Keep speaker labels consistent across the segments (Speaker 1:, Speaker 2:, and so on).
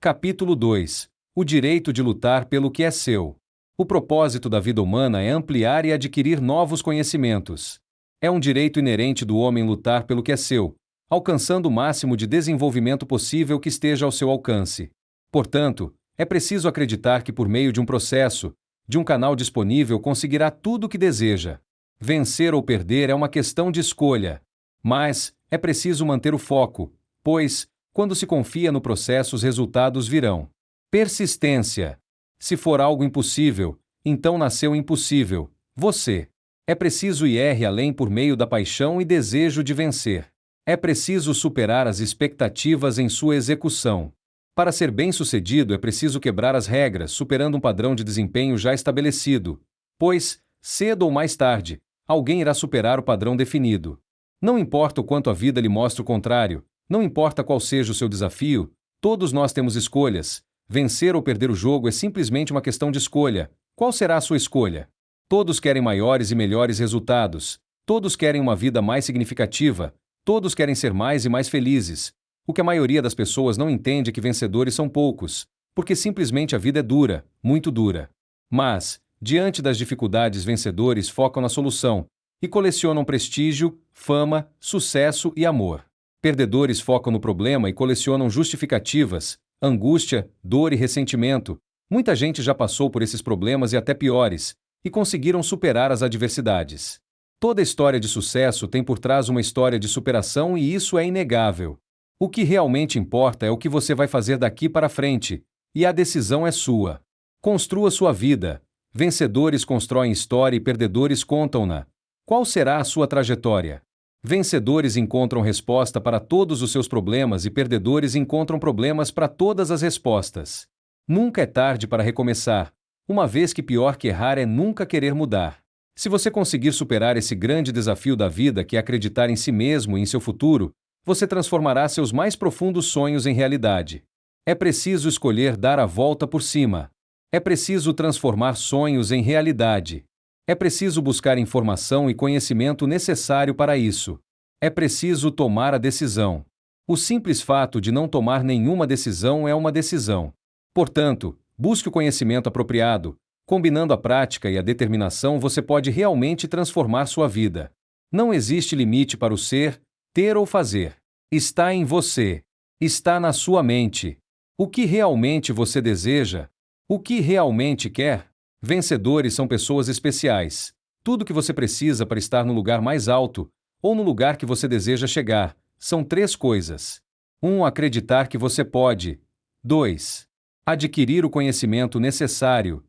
Speaker 1: Capítulo 2. O direito de lutar pelo que é seu. O propósito da vida humana é ampliar e adquirir novos conhecimentos. É um direito inerente do homem lutar pelo que é seu, alcançando o máximo de desenvolvimento possível que esteja ao seu alcance. Portanto, é preciso acreditar que por meio de um processo, de um canal disponível, conseguirá tudo o que deseja. Vencer ou perder é uma questão de escolha. Mas, é preciso manter o foco, pois, quando se confia no processo, os resultados virão. Persistência. Se for algo impossível, então nasceu impossível. Você. É preciso ir além por meio da paixão e desejo de vencer. É preciso superar as expectativas em sua execução. Para ser bem-sucedido é preciso quebrar as regras, superando um padrão de desempenho já estabelecido. Pois, cedo ou mais tarde, alguém irá superar o padrão definido. Não importa o quanto a vida lhe mostre o contrário, não importa qual seja o seu desafio, todos nós temos escolhas. Vencer ou perder o jogo é simplesmente uma questão de escolha. Qual será a sua escolha? Todos querem maiores e melhores resultados. Todos querem uma vida mais significativa. Todos querem ser mais e mais felizes. O que a maioria das pessoas não entende é que vencedores são poucos, porque simplesmente a vida é dura, muito dura. Mas, diante das dificuldades, vencedores focam na solução e colecionam prestígio, fama, sucesso e amor. Perdedores focam no problema e colecionam justificativas, angústia, dor e ressentimento. Muita gente já passou por esses problemas e até piores, e conseguiram superar as adversidades. Toda história de sucesso tem por trás uma história de superação e isso é inegável. O que realmente importa é o que você vai fazer daqui para frente, e a decisão é sua. Construa sua vida. Vencedores constroem história e perdedores contam-na. Qual será a sua trajetória? Vencedores encontram resposta para todos os seus problemas e perdedores encontram problemas para todas as respostas. Nunca é tarde para recomeçar, uma vez que pior que errar é nunca querer mudar. Se você conseguir superar esse grande desafio da vida que é acreditar em si mesmo e em seu futuro, você transformará seus mais profundos sonhos em realidade. É preciso escolher dar a volta por cima. É preciso transformar sonhos em realidade. É preciso buscar informação e conhecimento necessário para isso. É preciso tomar a decisão. O simples fato de não tomar nenhuma decisão é uma decisão. Portanto, busque o conhecimento apropriado. Combinando a prática e a determinação, você pode realmente transformar sua vida. Não existe limite para o ser, ter ou fazer. Está em você. Está na sua mente. O que realmente você deseja? O que realmente quer? Vencedores são pessoas especiais. Tudo que você precisa para estar no lugar mais alto, ou no lugar que você deseja chegar, são 3 coisas. 1. Acreditar que você pode. 2. Adquirir o conhecimento necessário.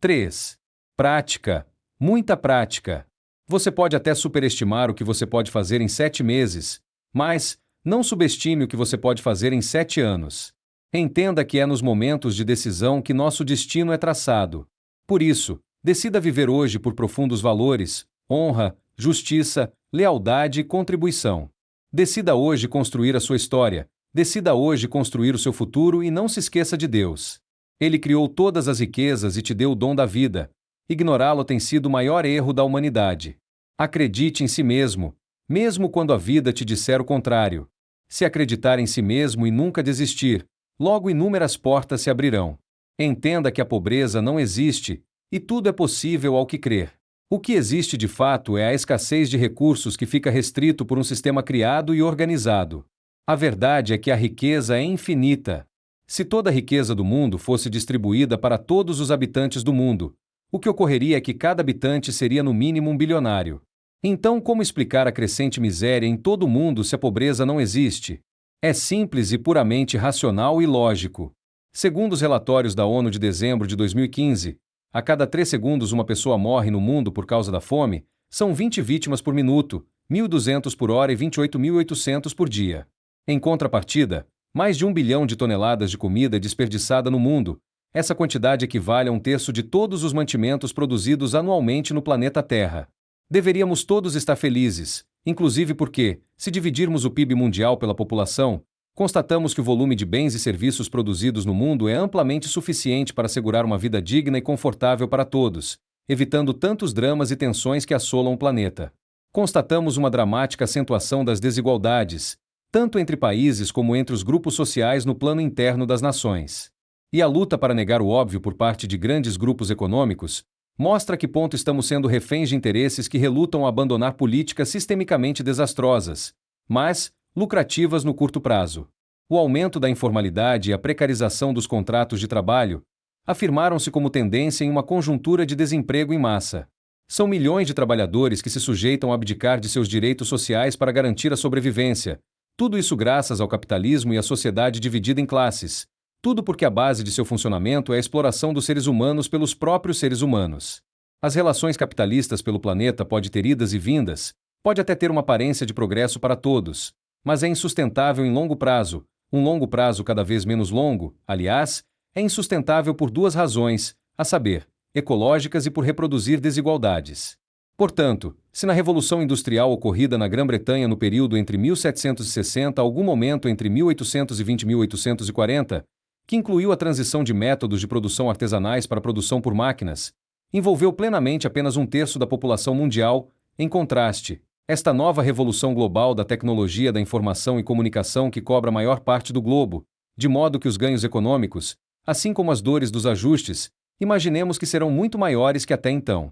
Speaker 1: 3. Prática. Muita prática. Você pode até superestimar o que você pode fazer em 7 meses, mas não subestime o que você pode fazer em 7 anos. Entenda que é nos momentos de decisão que nosso destino é traçado. Por isso, decida viver hoje por profundos valores, honra, justiça, lealdade e contribuição. Decida hoje construir a sua história. Decida hoje construir o seu futuro e não se esqueça de Deus. Ele criou todas as riquezas e te deu o dom da vida. Ignorá-lo tem sido o maior erro da humanidade. Acredite em si mesmo, mesmo quando a vida te disser o contrário. Se acreditar em si mesmo e nunca desistir, logo inúmeras portas se abrirão. Entenda que a pobreza não existe, e tudo é possível ao que crer. O que existe de fato é a escassez de recursos que fica restrito por um sistema criado e organizado. A verdade é que a riqueza é infinita. Se toda a riqueza do mundo fosse distribuída para todos os habitantes do mundo, o que ocorreria é que cada habitante seria no mínimo um bilionário. Então, como explicar a crescente miséria em todo o mundo se a pobreza não existe? É simples e puramente racional e lógico. Segundo os relatórios da ONU de dezembro de 2015, a cada 3 segundos uma pessoa morre no mundo por causa da fome, são 20 vítimas por minuto, 1.200 por hora e 28.800 por dia. Em contrapartida, mais de 1 bilhão de toneladas de comida é desperdiçada no mundo. Essa quantidade equivale a 1/3 de todos os mantimentos produzidos anualmente no planeta Terra. Deveríamos todos estar felizes, inclusive porque, se dividirmos o PIB mundial pela população, constatamos que o volume de bens e serviços produzidos no mundo é amplamente suficiente para assegurar uma vida digna e confortável para todos, evitando tantos dramas e tensões que assolam o planeta. Constatamos uma dramática acentuação das desigualdades. tanto entre países como entre os grupos sociais no plano interno das nações. E a luta para negar o óbvio por parte de grandes grupos econômicos mostra a que ponto estamos sendo reféns de interesses que relutam a abandonar políticas sistemicamente desastrosas, mas lucrativas no curto prazo. O aumento da informalidade e a precarização dos contratos de trabalho afirmaram-se como tendência em uma conjuntura de desemprego em massa. São milhões de trabalhadores que se sujeitam a abdicar de seus direitos sociais para garantir a sobrevivência. Tudo isso graças ao capitalismo e à sociedade dividida em classes. Tudo porque a base de seu funcionamento é a exploração dos seres humanos pelos próprios seres humanos. As relações capitalistas pelo planeta podem ter idas e vindas, pode até ter uma aparência de progresso para todos, mas é insustentável em longo prazo, um longo prazo cada vez menos longo, aliás, é insustentável por duas razões, a saber, ecológicas e por reproduzir desigualdades. Portanto, se na Revolução Industrial ocorrida na Grã-Bretanha no período entre 1760 a algum momento entre 1820 e 1840, que incluiu a transição de métodos de produção artesanais para produção por máquinas, envolveu plenamente apenas um terço da população mundial, em contraste, esta nova revolução global da tecnologia da informação e comunicação que cobra a maior parte do globo, de modo que os ganhos econômicos, assim como as dores dos ajustes, imaginemos que serão muito maiores que até então.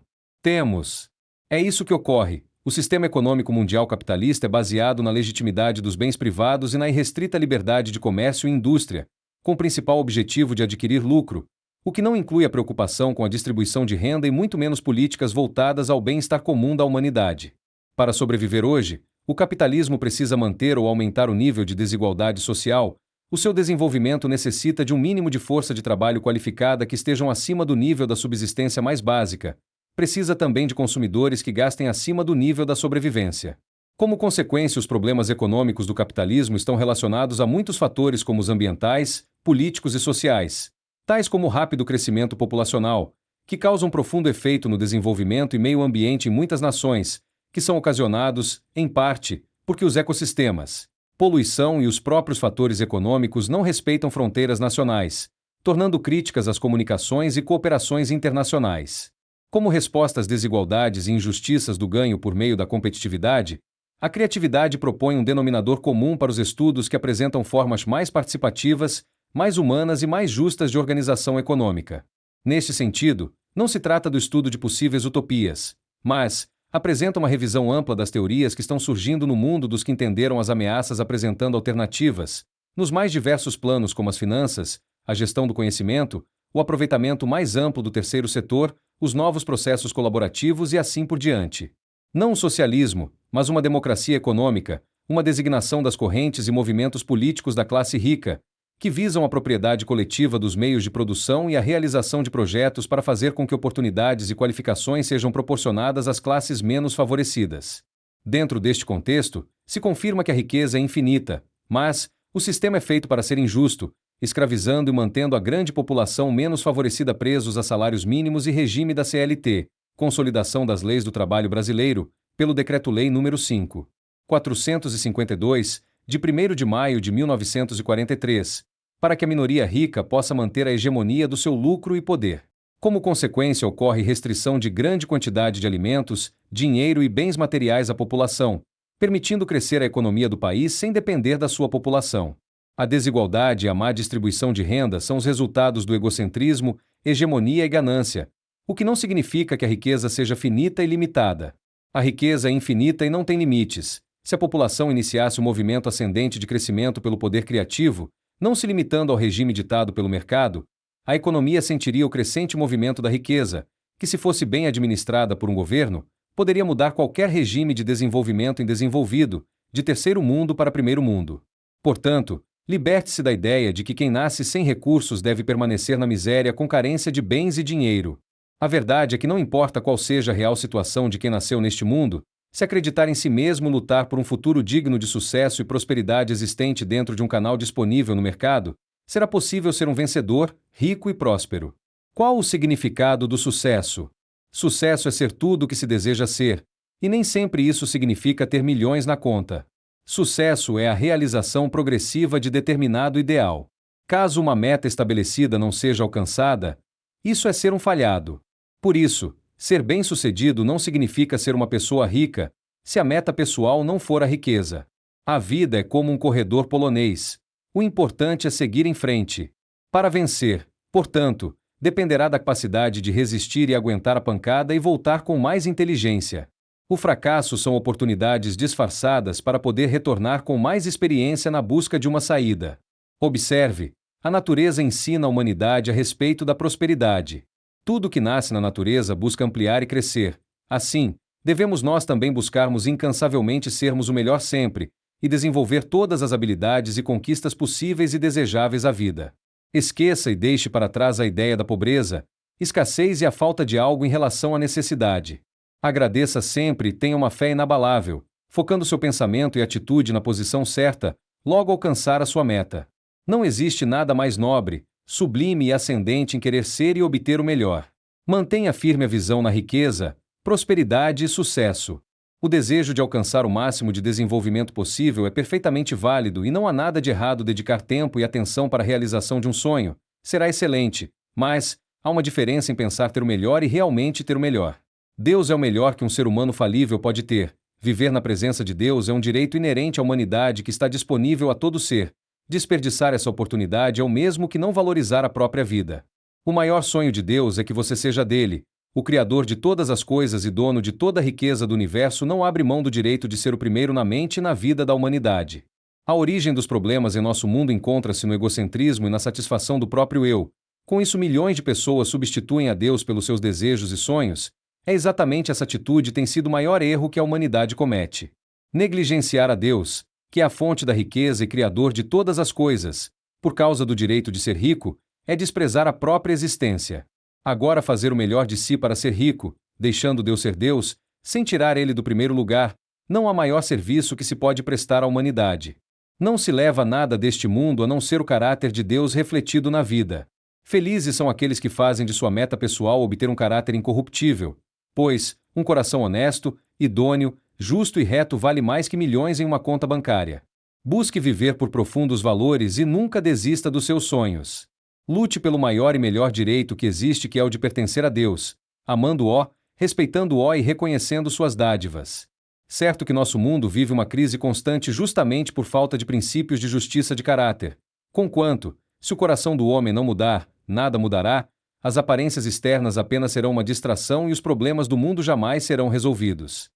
Speaker 1: É isso que ocorre. O sistema econômico mundial capitalista é baseado na legitimidade dos bens privados e na irrestrita liberdade de comércio e indústria, com o principal objetivo de adquirir lucro, o que não inclui a preocupação com a distribuição de renda e muito menos políticas voltadas ao bem-estar comum da humanidade. Para sobreviver hoje, o capitalismo precisa manter ou aumentar o nível de desigualdade social. O seu desenvolvimento necessita de um mínimo de força de trabalho qualificada que estejam acima do nível da subsistência mais básica. Precisa também de consumidores que gastem acima do nível da sobrevivência. Como consequência, os problemas econômicos do capitalismo estão relacionados a muitos fatores como os ambientais, políticos e sociais, tais como o rápido crescimento populacional, que causam profundo efeito no desenvolvimento e meio ambiente em muitas nações, que são ocasionados, em parte, porque os ecossistemas, poluição e os próprios fatores econômicos não respeitam fronteiras nacionais, tornando críticas as comunicações e cooperações internacionais. Como resposta às desigualdades e injustiças do ganho por meio da competitividade, a criatividade propõe um denominador comum para os estudos que apresentam formas mais participativas, mais humanas e mais justas de organização econômica. Neste sentido, não se trata do estudo de possíveis utopias, mas apresenta uma revisão ampla das teorias que estão surgindo no mundo dos que entenderam as ameaças apresentando alternativas, nos mais diversos planos como as finanças, a gestão do conhecimento, o aproveitamento mais amplo do terceiro setor, os novos processos colaborativos e assim por diante. Não um socialismo, mas uma democracia econômica, uma designação das correntes e movimentos políticos da classe rica, que visam a propriedade coletiva dos meios de produção e a realização de projetos para fazer com que oportunidades e qualificações sejam proporcionadas às classes menos favorecidas. Dentro deste contexto, se confirma que a riqueza é infinita, mas o sistema é feito para ser injusto, escravizando e mantendo a grande população menos favorecida presos a salários mínimos e regime da CLT, Consolidação das Leis do Trabalho Brasileiro, pelo Decreto-Lei nº 5. 452, de 1º de maio de 1943, para que a minoria rica possa manter a hegemonia do seu lucro e poder. Como consequência, ocorre restrição de grande quantidade de alimentos, dinheiro e bens materiais à população, permitindo crescer a economia do país sem depender da sua população. A desigualdade e a má distribuição de renda são os resultados do egocentrismo, hegemonia e ganância, o que não significa que a riqueza seja finita e limitada. A riqueza é infinita e não tem limites. Se a população iniciasse um movimento ascendente de crescimento pelo poder criativo, não se limitando ao regime ditado pelo mercado, a economia sentiria o crescente movimento da riqueza, que, se fosse bem administrada por um governo, poderia mudar qualquer regime de desenvolvimento em desenvolvido, de terceiro mundo para primeiro mundo. Portanto, liberte-se da ideia de que quem nasce sem recursos deve permanecer na miséria com carência de bens e dinheiro. A verdade é que não importa qual seja a real situação de quem nasceu neste mundo, se acreditar em si mesmo, lutar por um futuro digno de sucesso e prosperidade existente dentro de um canal disponível no mercado, será possível ser um vencedor, rico e próspero. Qual o significado do sucesso? Sucesso é ser tudo o que se deseja ser, e nem sempre isso significa ter milhões na conta. Sucesso é a realização progressiva de determinado ideal. Caso uma meta estabelecida não seja alcançada, isso é ser um falhado. Por isso, ser bem-sucedido não significa ser uma pessoa rica, se a meta pessoal não for a riqueza. A vida é como um corredor polonês. O importante é seguir em frente. Para vencer, portanto, dependerá da capacidade de resistir e aguentar a pancada e voltar com mais inteligência. O fracasso são oportunidades disfarçadas para poder retornar com mais experiência na busca de uma saída. Observe: a natureza ensina a humanidade a respeito da prosperidade. Tudo que nasce na natureza busca ampliar e crescer. Assim, devemos nós também buscarmos incansavelmente sermos o melhor sempre e desenvolver todas as habilidades e conquistas possíveis e desejáveis à vida. Esqueça e deixe para trás a ideia da pobreza, escassez e a falta de algo em relação à necessidade. Agradeça sempre e tenha uma fé inabalável, focando seu pensamento e atitude na posição certa, logo alcançar a sua meta. Não existe nada mais nobre, sublime e ascendente em querer ser e obter o melhor. Mantenha firme a visão na riqueza, prosperidade e sucesso. O desejo de alcançar o máximo de desenvolvimento possível é perfeitamente válido e não há nada de errado dedicar tempo e atenção para a realização de um sonho. Será excelente, mas há uma diferença em pensar ter o melhor e realmente ter o melhor. Deus é o melhor que um ser humano falível pode ter. Viver na presença de Deus é um direito inerente à humanidade que está disponível a todo ser. Desperdiçar essa oportunidade é o mesmo que não valorizar a própria vida. O maior sonho de Deus é que você seja dele. O Criador de todas as coisas e dono de toda a riqueza do universo não abre mão do direito de ser o primeiro na mente e na vida da humanidade. A origem dos problemas em nosso mundo encontra-se no egocentrismo e na satisfação do próprio eu. Com isso, milhões de pessoas substituem a Deus pelos seus desejos e sonhos. É exatamente essa atitude tem sido o maior erro que a humanidade comete. Negligenciar a Deus, que é a fonte da riqueza e criador de todas as coisas, por causa do direito de ser rico, é desprezar a própria existência. Agora fazer o melhor de si para ser rico, deixando Deus ser Deus, sem tirar ele do primeiro lugar, não há maior serviço que se pode prestar à humanidade. Não se leva nada deste mundo a não ser o caráter de Deus refletido na vida. Felizes são aqueles que fazem de sua meta pessoal obter um caráter incorruptível, pois um coração honesto, idôneo, justo e reto vale mais que milhões em uma conta bancária. Busque viver por profundos valores e nunca desista dos seus sonhos. Lute pelo maior e melhor direito que existe, que é o de pertencer a Deus, amando-o, respeitando-o e reconhecendo suas dádivas. Certo que nosso mundo vive uma crise constante justamente por falta de princípios de justiça de caráter. Conquanto, se o coração do homem não mudar, nada mudará, as aparências externas apenas serão uma distração e os problemas do mundo jamais serão resolvidos.